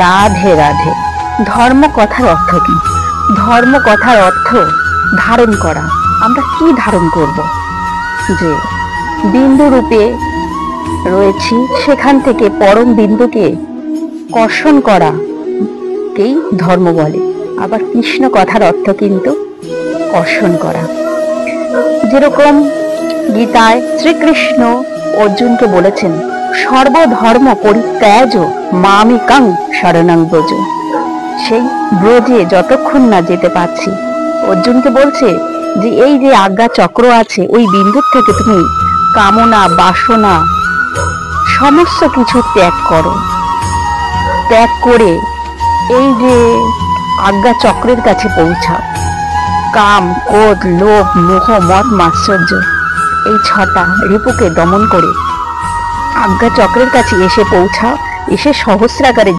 রাধে রাধে। ধর্ম কথার অর্থ কি? ধর্ম কথার অর্থ ধারণ করা। আমরা কি ধারণ করব? যে বিন্দু রূপে রয়েছি, সেখান থেকে পরম বিন্দুকে কর্ষণ করা কেই ধর্ম বলে। আবার কৃষ্ণ কথার অর্থ কিন্তু কর্ষণ করা। যেরকম গীতায় শ্রীকৃষ্ণ অর্জুনকে বলেছেন, সর্বধর্ম পরিত্যাজ মামিকাং শরণং ব্রজ। সেই ব্রজে যতক্ষণ না যেতে পারছি, অর্জুনকে বলছে যে এই যে আজ্ঞা চক্র আছে, ওই বিন্দুর থেকে তুমি কামনা বাসনা সমস্ত কিছু ত্যাগ করো। ত্যাগ করে এই যে আজ্ঞা চক্রের কাছে পৌঁছাও। কাম, ক্রোধ, লোভ, মোহ, মদ, মাৎসর্য, এই 6টা রিপুকে দমন করে আজ্ঞা চক্রের কাছে এসে পৌঁছাও। এসে সহস্রাকারে